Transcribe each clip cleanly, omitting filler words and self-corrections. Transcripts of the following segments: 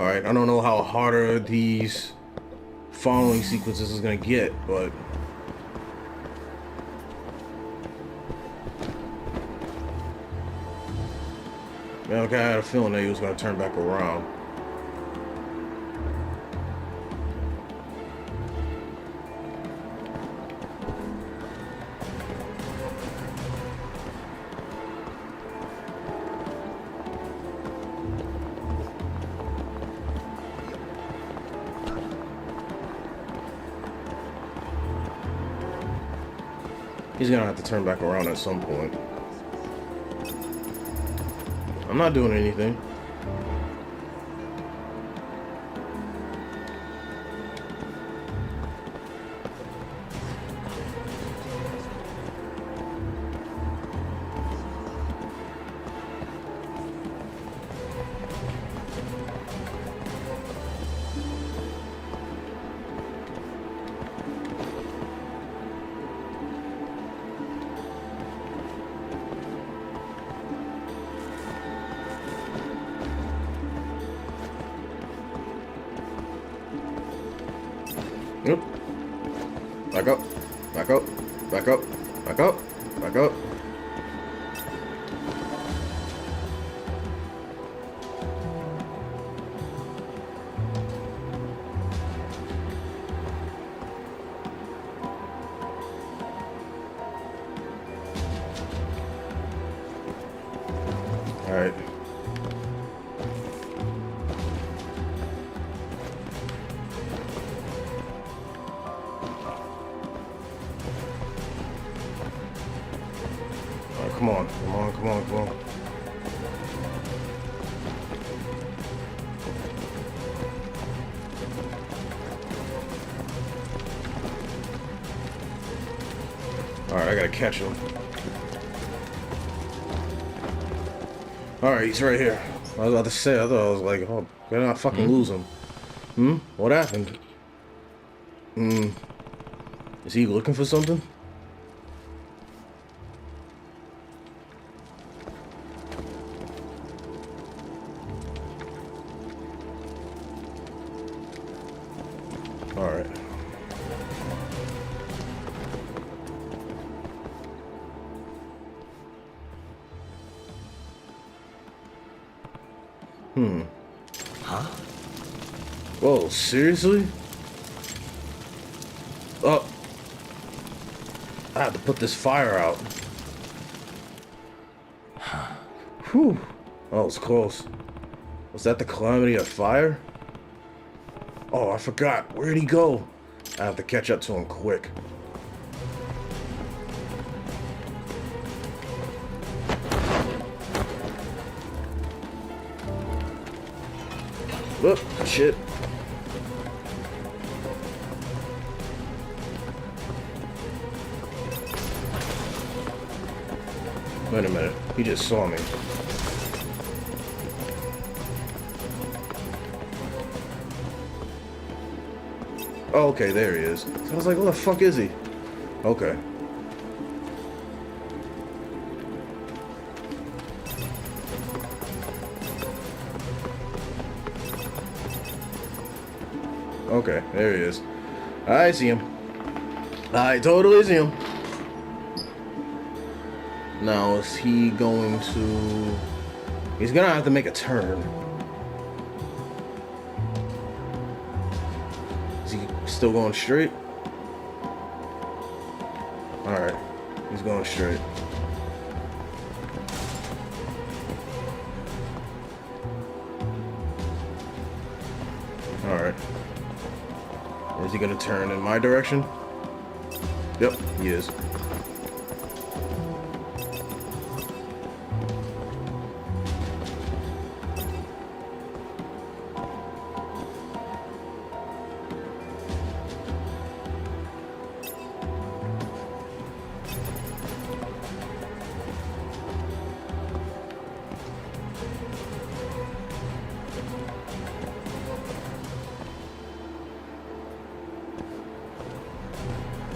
Alright, I don't know how harder these following sequences is gonna get, but... Man, okay, I had a feeling that he was gonna turn back around. He's gonna have to turn back around at some point. I'm not doing anything. Yep. Back up. Back up. Back up. Back up. Back up. All right. Come on, come on, come on, come on. Alright, I gotta catch him. Alright, he's right here. I was about to say, I thought I was like, oh, better not fucking lose him. What happened? Is he looking for something? Alright. Huh? Whoa, seriously? Oh. I have to put this fire out. Whew. Oh, it was close. Was that the calamity of fire? Oh, I forgot. Where'd he go? I have to catch up to him quick. Look, shit. Wait a minute. He just saw me. Oh, okay, there he is. So I was like, what the fuck is he? Okay. Okay, there he is. I see him. I totally see him. Now, is he going to... He's gonna have to make a turn. Is he still going straight? Alright. He's going straight. Alright. Is he gonna turn in my direction? Yep, he is.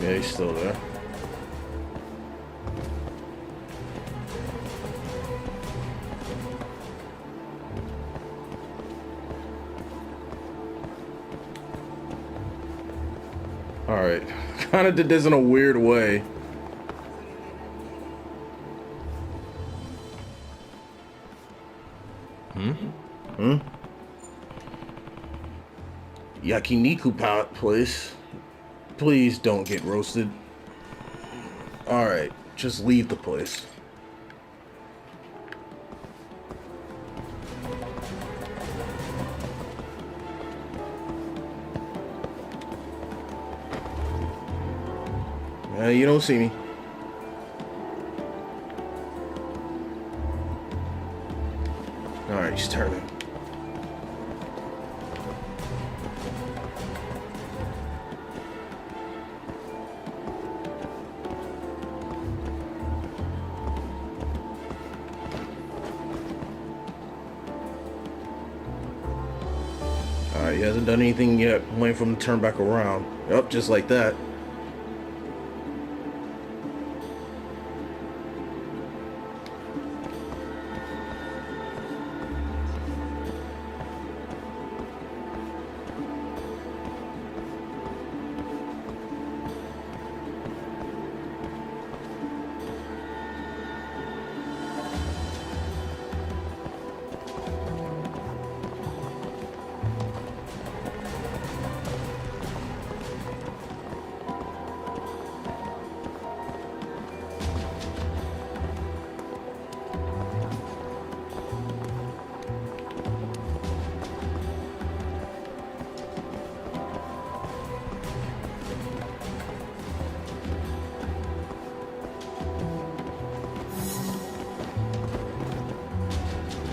Yeah, he's still there. Alright. Kinda did this in a weird way. Hmm? Yakiniku place. Please don't get roasted. Alright, just leave the place. You don't see me. Alright, he's turning. Alright, he hasn't done anything yet. I'm waiting for him to turn back around. Yep, just like that.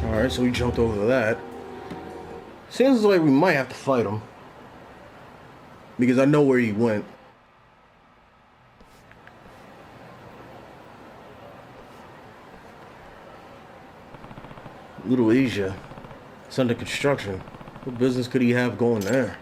Alright, so we jumped over that. Seems like we might have to fight him. Because I know where he went. Little Asia. It's under construction. What business could he have going there?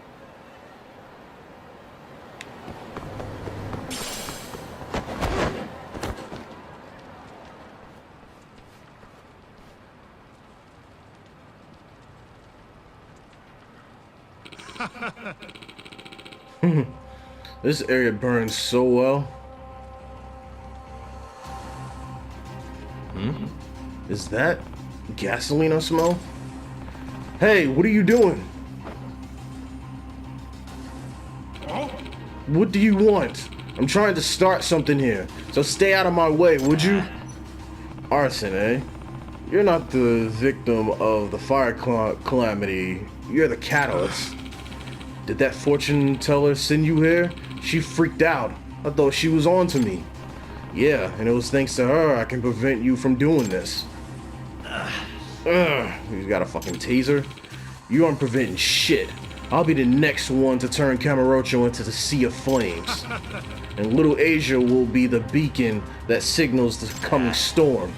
This area burns so well. Is that gasoline I smell? Hey, what are you doing? What do you want? I'm trying to start something here, so stay out of my way, would you? Arson, eh? You're not the victim of the fire calamity. You're the catalyst. Did that fortune teller send you here? She freaked out. I thought she was on to me. Yeah, and it was thanks to her I can prevent you from doing this. You got a fucking taser? You aren't preventing shit. I'll be the next one to turn Camarocho into the sea of flames. And little Asia will be the beacon that signals the coming storm.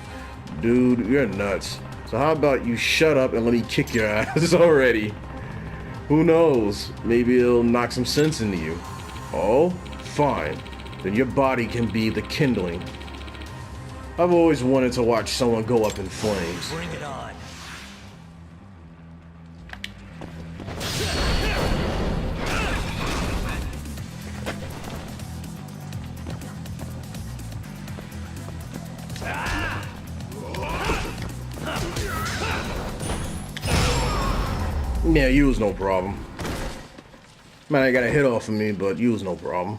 Dude, you're nuts. So how about you shut up and let me kick your ass already? Who knows? Maybe it'll knock some sense into you. Oh? Fine. Then your body can be the kindling. I've always wanted to watch someone go up in flames. Bring it on. Yeah, you was no problem. Man, I got a hit off of me, but you was no problem.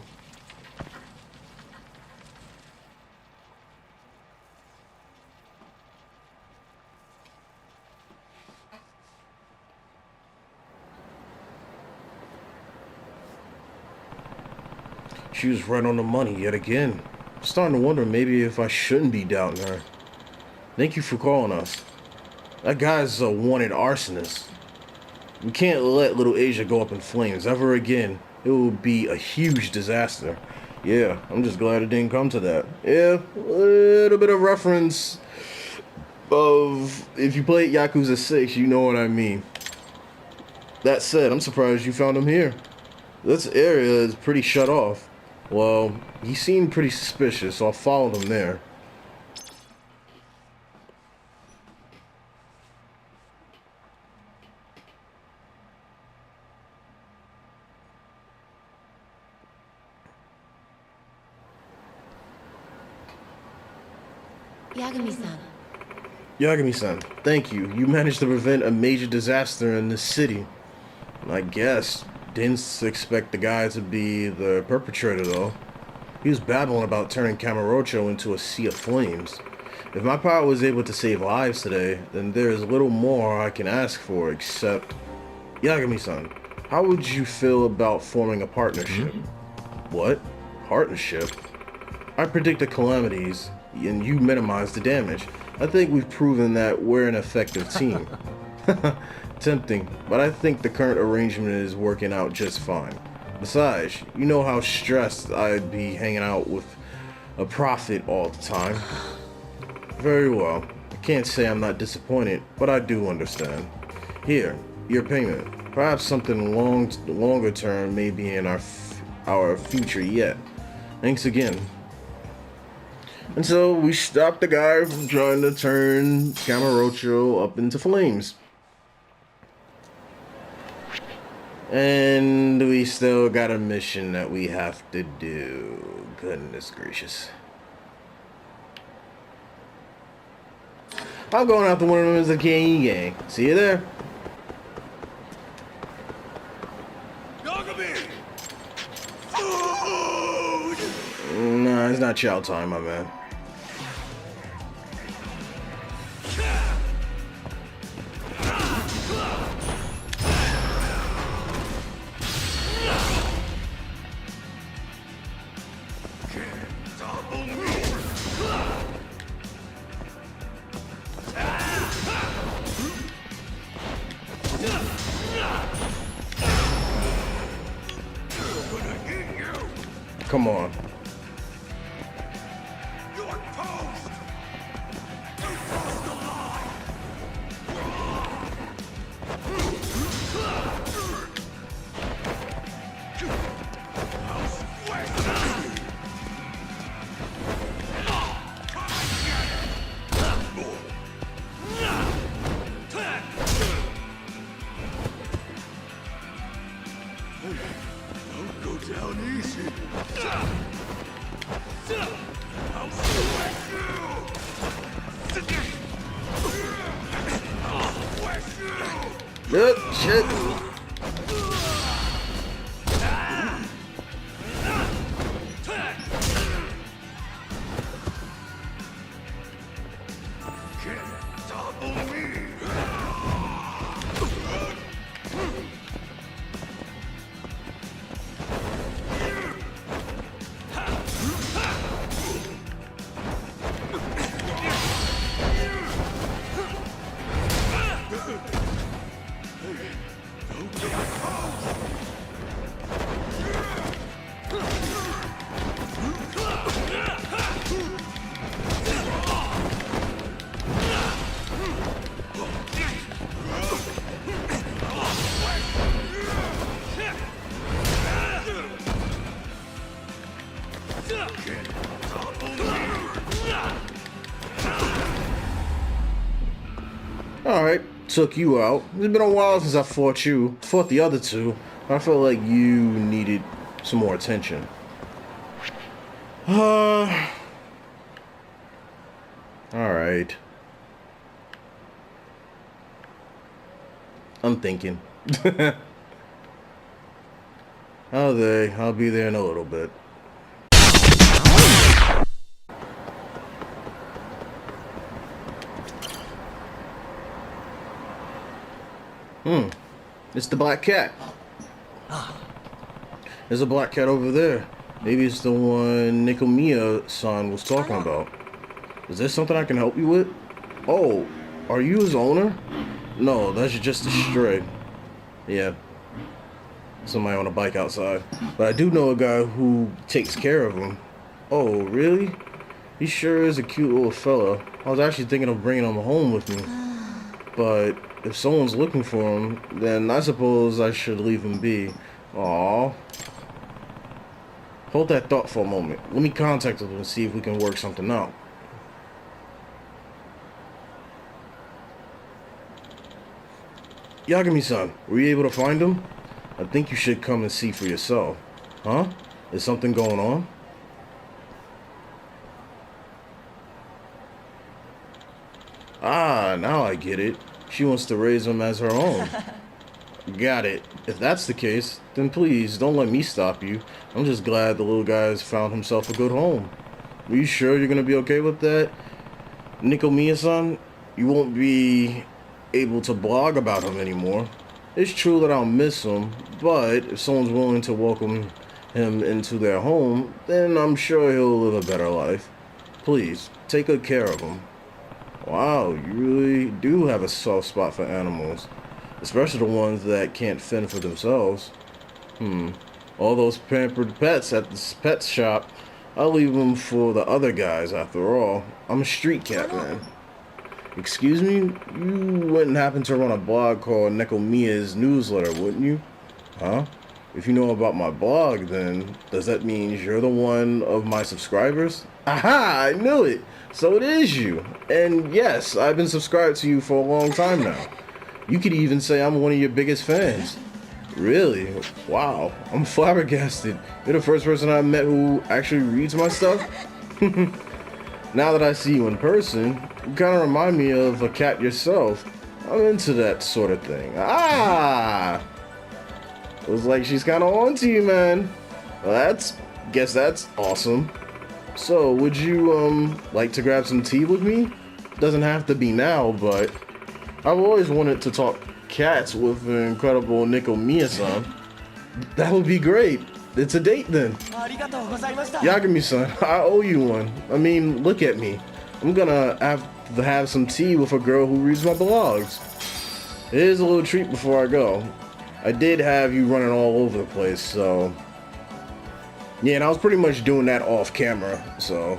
She was right on the money yet again. I'm starting to wonder maybe if I shouldn't be doubting her. Thank you for calling us. That guy's a wanted arsonist. We can't let little Asia go up in flames ever again. It would be a huge disaster. Yeah, I'm just glad it didn't come to that. Yeah, a little bit of reference of if you played Yakuza 6, you know what I mean. That said, I'm surprised you found him here. This area is pretty shut off. Well, he seemed pretty suspicious, so I followed him there. Yagami-san. Yagami-san, thank you. You managed to prevent a major disaster in this city. I guess. Didn't expect the guy to be the perpetrator, though. He was babbling about turning Kamurocho into a sea of flames. If my power was able to save lives today, then there is little more I can ask for except... Yagami-san, how would you feel about forming a partnership? What? Partnership? I predict the calamities, and you minimize the damage. I think we've proven that we're an effective team. Tempting, but I think the current arrangement is working out just fine. Besides, you know how stressed I'd be hanging out with a prophet all the time. Very well. I can't say I'm not disappointed, but I do understand. Here, your payment. Perhaps something longer term may be in our future yet. Thanks again. And so we stopped the guy from trying to turn Kamurocho up into flames. And we still got a mission that we have to do. Goodness gracious. I'm going out to one of them as a gang. See you there. Nah, it's not chow time, my man. Come on. Shit. Alright, took you out. It's been a while since I fought you. Fought the other two. I felt like you needed some more attention. Alright. I'm thinking. I'll be there in a little bit. It's the black cat. There's a black cat over there. Maybe it's the one Nikomiya-san was talking about. Is there something I can help you with? Oh, are you his owner? No, that's just a stray. Yeah. Somebody on a bike outside. But I do know a guy who takes care of him. Oh, really? He sure is a cute little fella. I was actually thinking of bringing him home with me. But if someone's looking for him, then I suppose I should leave him be. Aww. Hold that thought for a moment. Let me contact him and see if we can work something out. Yagami-san, were you able to find him? I think you should come and see for yourself. Huh? Is something going on? Ah, now I get it. She wants to raise him as her own. Got it. If that's the case, then please don't let me stop you. I'm just glad the little guy's found himself a good home. Are you sure you're gonna be okay with that? Nico-san, you won't be able to blog about him anymore. It's true that I'll miss him, but if someone's willing to welcome him into their home, then I'm sure he'll live a better life. Please, take good care of him. Wow, you really do have a soft spot for animals. Especially the ones that can't fend for themselves. All those pampered pets at this pet shop, I'll leave them for the other guys after all. I'm a street cat, man. Excuse me? You wouldn't happen to run a blog called Nekomiya's newsletter, wouldn't you? Huh? If you know about my blog, then does that mean you're the one of my subscribers? Aha! I knew it! So it is you. And yes, I've been subscribed to you for a long time now. You could even say I'm one of your biggest fans. Really? Wow. I'm flabbergasted. You're the first person I've met who actually reads my stuff? Now that I see you in person, you kind of remind me of a cat yourself. I'm into that sort of thing. Ah! Looks like she's kind of on to you, man. Well, guess that's awesome. So, would you, like to grab some tea with me? Doesn't have to be now, but I've always wanted to talk cats with the incredible Nico-san. That would be great. It's a date then. Yagami-san, I owe you one. I mean, look at me. I'm gonna have to have some tea with a girl who reads my blogs. Here's a little treat before I go. I did have you running all over the place, so... Yeah, and I was pretty much doing that off camera, so...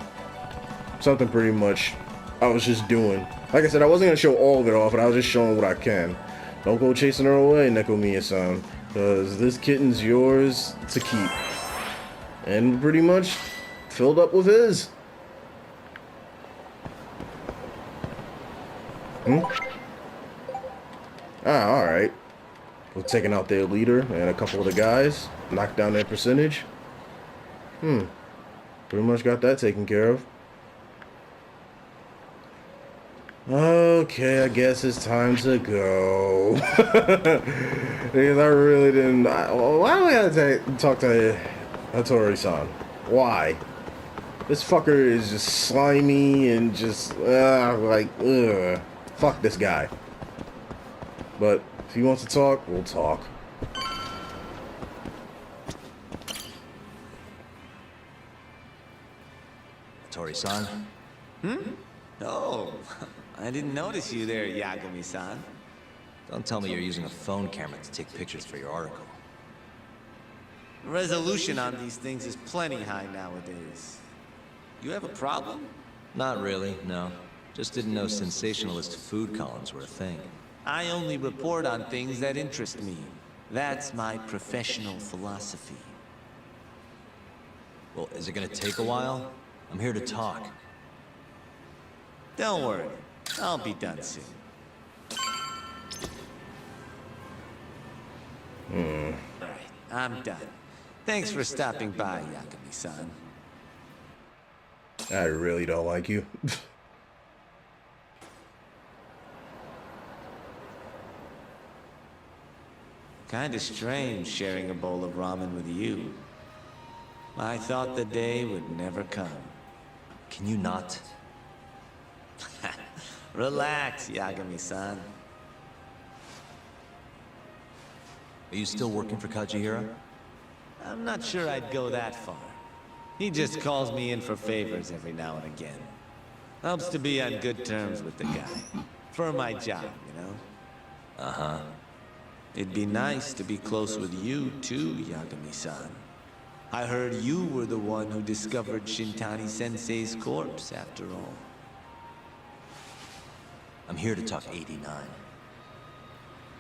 Something pretty much I was just doing. Like I said, I wasn't gonna show all of it off, but I was just showing what I can. Don't go chasing her away, Nekomiya-san, because this kitten's yours to keep. And pretty much filled up with his. Ah, alright. We're taking out their leader and a couple of the guys. Knock down their percentage. Pretty much got that taken care of. Okay, I guess it's time to go. Because I really didn't... why do I gotta talk to Hattori-san? Why? This fucker is just slimy and just... fuck this guy. But if he wants to talk, we'll talk. Hattori-san? Oh, I didn't notice you there, Yagami-san. Don't tell me you're using a phone camera to take pictures for your article. Resolution on these things is plenty high nowadays. You have a problem? Not really, no. Just didn't know sensationalist food columns were a thing. I only report on things that interest me. That's my professional philosophy. Well, is it gonna take a while? I'm here to talk. Don't worry, I'll be done soon. Alright, I'm done. Thanks for stopping by, Yagami-san. I really don't like you. Kinda strange sharing a bowl of ramen with you. I thought the day would never come. Can you not? Relax, Yagami-san. Are you still working for Kajihira? I'm not sure I'd go that far. He just calls me in for favors every now and again. Helps to be on good terms with the guy. For my job, you know? Uh-huh. It'd be nice to be close with you too, Yagami-san. I heard you were the one who discovered Shintani-sensei's corpse, after all. I'm here to talk 89.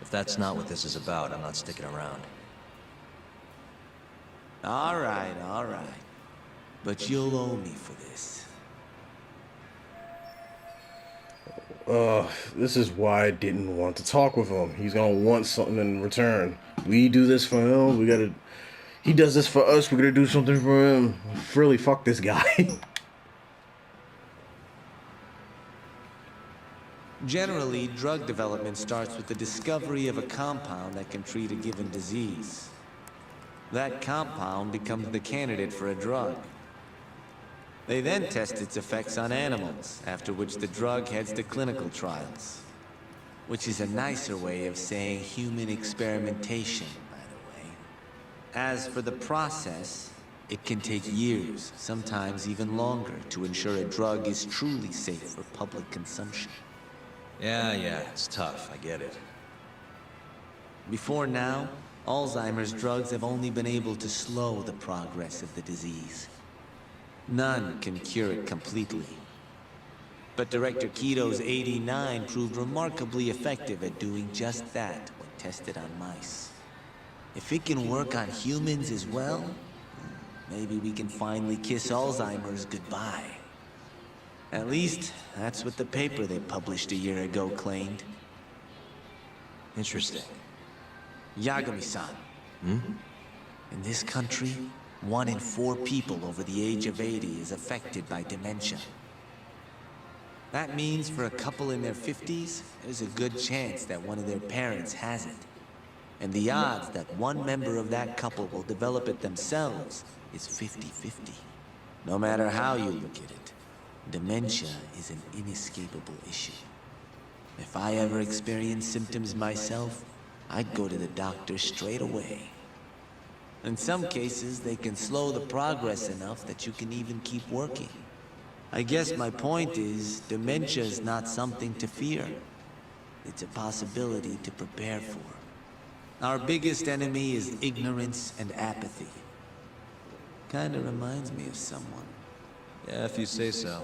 If that's not what this is about, I'm not sticking around. All right. But you'll owe me for this. This is why I didn't want to talk with him. He's gonna want something in return. We do this for him, he does this for us, we're gonna do something for him. Really, fuck this guy. Generally, drug development starts with the discovery of a compound that can treat a given disease. That compound becomes the candidate for a drug. They then test its effects on animals, after which the drug heads to clinical trials. Which is a nicer way of saying human experimentation, by the way. As for the process, it can take years, sometimes even longer, to ensure a drug is truly safe for public consumption. Yeah, it's tough, I get it. Before now, Alzheimer's drugs have only been able to slow the progress of the disease. None can cure it completely. But Director Keto's 89 proved remarkably effective at doing just that when tested on mice. If it can work on humans as well, maybe we can finally kiss Alzheimer's goodbye. At least, that's what the paper they published a year ago claimed. Interesting. Yagami-san. In this country, 1 in 4 people over the age of 80 is affected by dementia. That means for a couple in their 50s, there's a good chance that one of their parents has it. And the odds that one member of that couple will develop it themselves is 50-50. No matter how you look at it, dementia is an inescapable issue. If I ever experienced symptoms myself, I'd go to the doctor straight away. In some cases, they can slow the progress enough that you can even keep working. I guess my point is, dementia is not something to fear. It's a possibility to prepare for. Our biggest enemy is ignorance and apathy. Kinda reminds me of someone. Yeah, if you say so.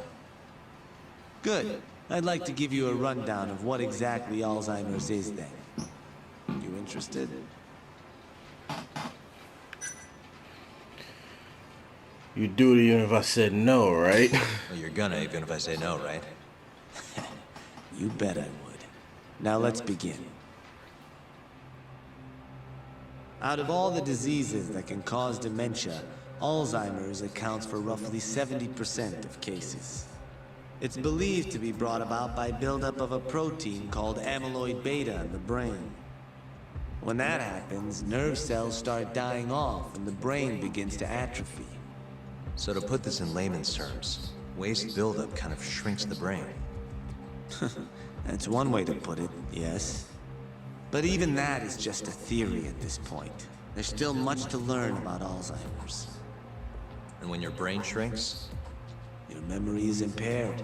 Good. I'd like to give you a rundown of what exactly Alzheimer's is then. You interested? You'd do it even if I said no, right? Well, you're gonna, even if I say no, right? You bet I would. Now let's begin. Out of all the diseases that can cause dementia, Alzheimer's accounts for roughly 70% of cases. It's believed to be brought about by buildup of a protein called amyloid beta in the brain. When that happens, nerve cells start dying off and the brain begins to atrophy. So to put this in layman's terms, waste buildup kind of shrinks the brain. That's one way to put it, yes. But even that is just a theory at this point. There's still much to learn about Alzheimer's. And when your brain shrinks? Your memory is impaired.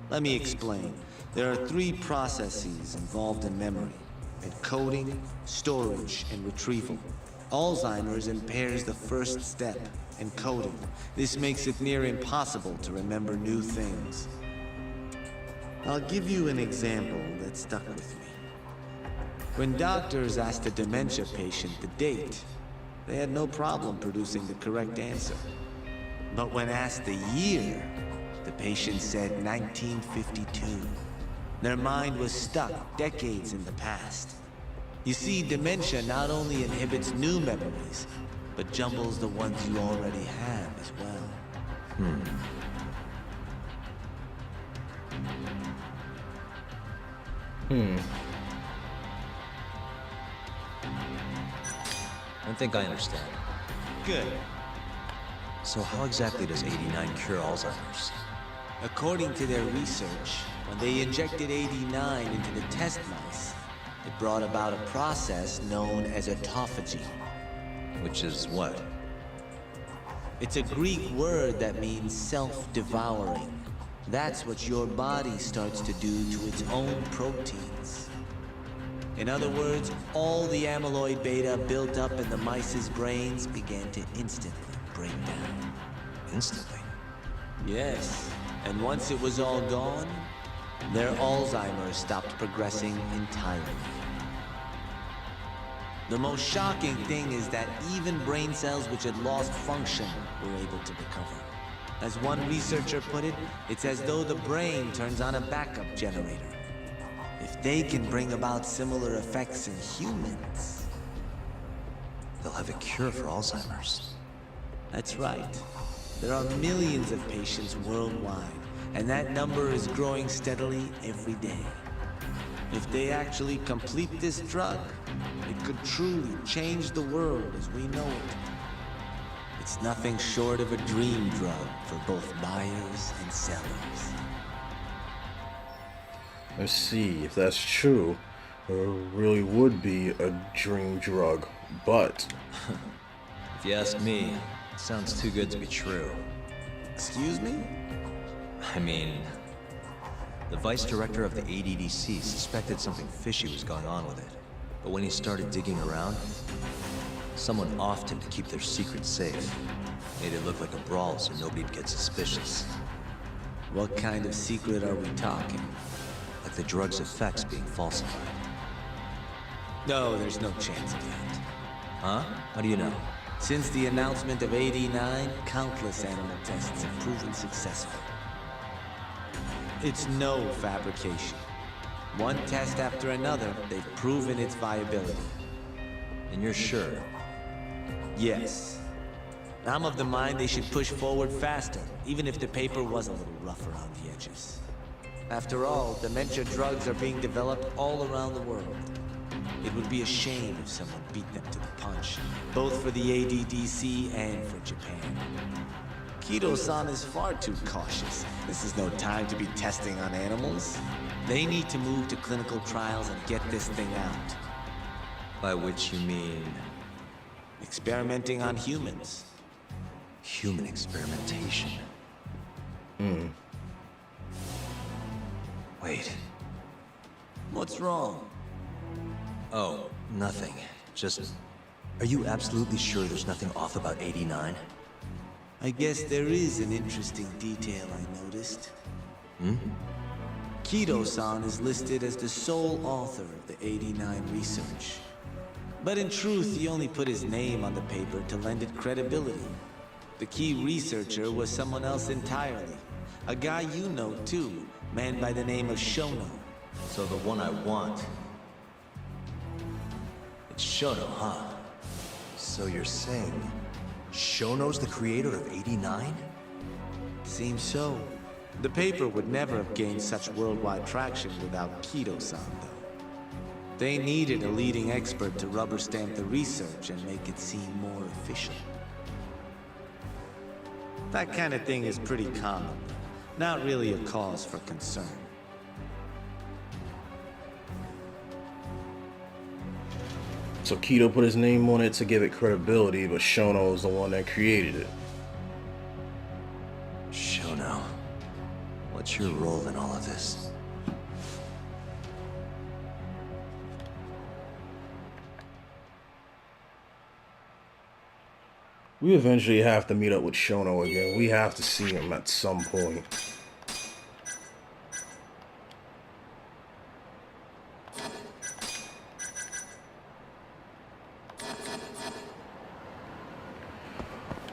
Let me explain. There are 3 processes involved in memory: encoding, storage, and retrieval. Alzheimer's impairs the first step, encoding. This makes it near impossible to remember new things. I'll give you an example that stuck with me. When doctors asked a dementia patient the date, they had no problem producing the correct answer. But when asked the year, the patient said 1952. Their mind was stuck decades in the past. You see, dementia not only inhibits new memories, but jumbles the ones you already have as well. I think I understand. Good. So how exactly does 89 cure Alzheimer's? According to their research, when they injected 89 into the test mice, it brought about a process known as autophagy. Which is what? It's a Greek word that means self-devouring. That's what your body starts to do to its own proteins. In other words, all the amyloid beta built up in the mice's brains began to instantly break down. Instantly? Yes, and once it was all gone, their Alzheimer's stopped progressing entirely. The most shocking thing is that even brain cells which had lost function were able to recover. As one researcher put it, it's as though the brain turns on a backup generator. If they can bring about similar effects in humans... They'll have a cure for Alzheimer's. That's right. There are millions of patients worldwide, And that number is growing steadily every day. If they actually complete this drug, it could truly change the world as we know it. It's nothing short of a dream drug for both buyers and sellers. Let's see, if that's true, it really would be a dream drug, but... If you ask me, it sounds too good to be true. Excuse me? I mean, the vice director of the ADDC suspected something fishy was going on with it. But when he started digging around, someone offed him to keep their secret safe. Made it look like a brawl so nobody'd get suspicious. What kind of secret are we talking? Like the drug's effects being falsified. No, there's no chance of that. Huh? How do you know? Since the announcement of 89, countless animal tests have proven successful. It's no fabrication. One test after another, they've proven its viability. And you're sure? Yes. I'm of the mind they should push forward faster, even if the paper was a little rough around the edges. After all, dementia drugs are being developed all around the world. It would be a shame if someone beat them to the punch, both for the ADDC and for Japan. Kido-san is far too cautious. This is no time to be testing on animals. They need to move to clinical trials and get this thing out. By which you mean... Experimenting on humans. human experimentation. Wait. What's wrong? Oh, nothing. Just... Are you absolutely sure there's nothing off about 89? I guess there is an interesting detail I noticed. Kido-san is listed as the sole author of the 89 research. But in truth, he only put his name on the paper to lend it credibility. The key researcher was someone else entirely. A guy you know too, man by the name of Shono. So the one I want... It's Shono, huh? So you're saying... Shono's the creator of 89? Seems so. The paper would never have gained such worldwide traction without Kido-san, though. They needed a leading expert to rubber stamp the research and make it seem more official. That kind of thing is pretty common. Not really a cause for concern. So Kido put his name on it to give it credibility, but Shono is the one that created it. Shono. What's your role in all of this? We eventually have to meet up with Shono again. We have to see him at some point.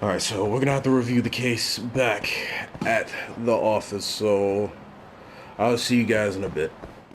Alright, so we're gonna have to review the case back at the office, so I'll see you guys in a bit.